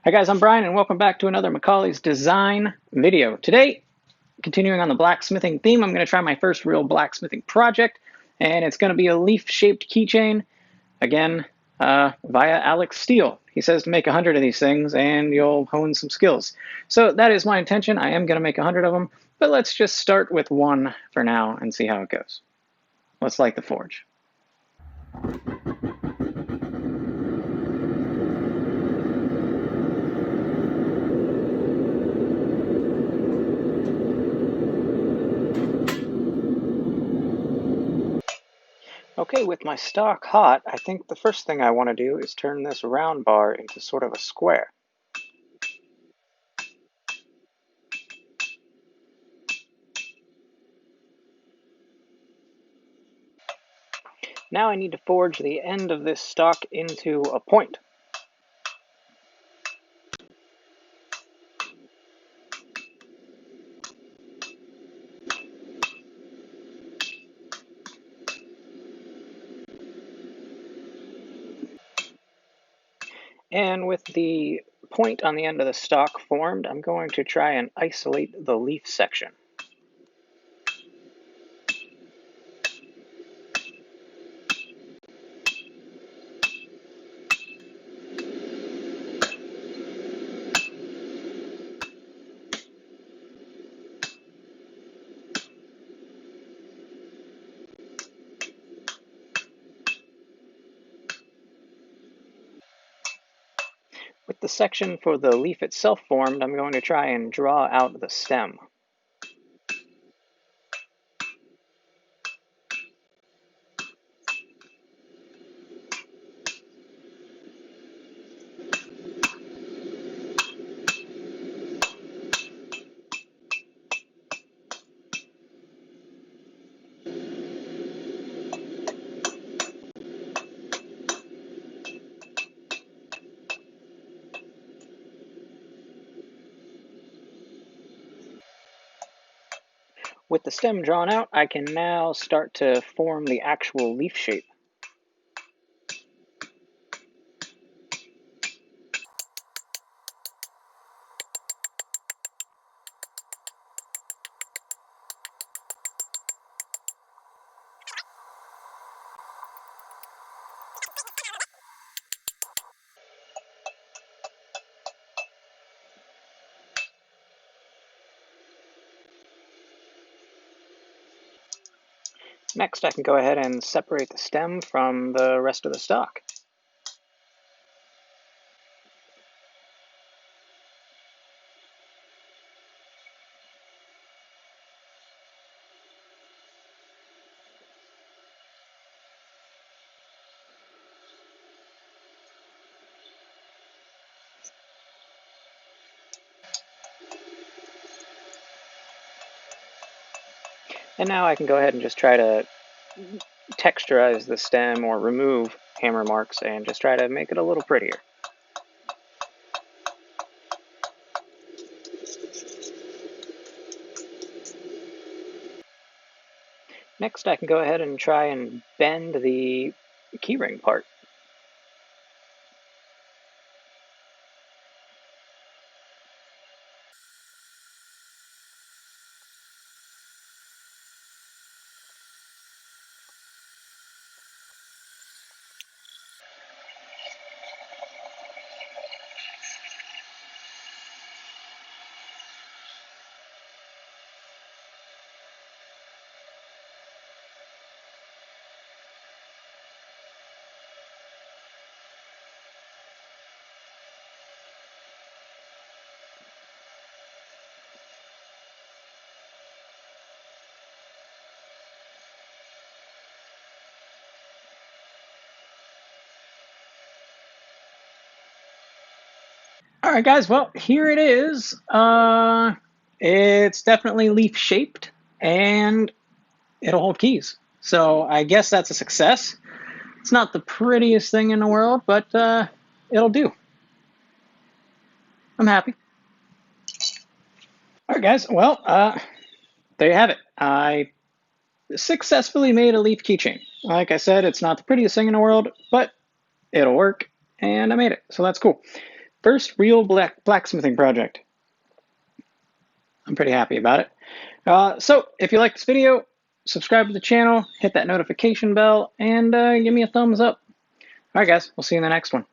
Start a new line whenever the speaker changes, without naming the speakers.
Hi guys, I'm Brian and welcome back to another Macaulay's Design video. Today, continuing on the blacksmithing theme, I'm going to try my first real blacksmithing project, and it's going to be a leaf-shaped keychain, again, via Alex Steele. He says to make 100 of these things and you'll hone some skills. So that is my intention. I am going to make 100 of them, but let's just start with one for now and see how it goes. Let's light the forge. Okay, with my stock hot, I think the first thing I want to do is turn this round bar into sort of a square. Now I need to forge the end of this stock into a point. And with the point on the end of the stock formed, I'm going to try and isolate the leaf section. With the section for the leaf itself formed, I'm going to try and draw out the stem. With the stem drawn out, I can now start to form the actual leaf shape. Next, I can go ahead and separate the stem from the rest of the stock. And now I can go ahead and just try to texturize the stem or remove hammer marks and just try to make it a little prettier. Next, I can go ahead and try and bend the keyring part. All right, guys, well, here it is. It's definitely leaf-shaped, and it'll hold keys. So I guess that's a success. It's not the prettiest thing in the world, but it'll do. I'm happy. All right, guys, well, there you have it. I successfully made a leaf keychain. Like I said, it's not the prettiest thing in the world, but it'll work, and I made it, so that's cool. First real blacksmithing project. I'm pretty happy about it. So if you like this video, subscribe to the channel, hit that notification bell, and give me a thumbs up. All right, guys, we'll see you in the next one.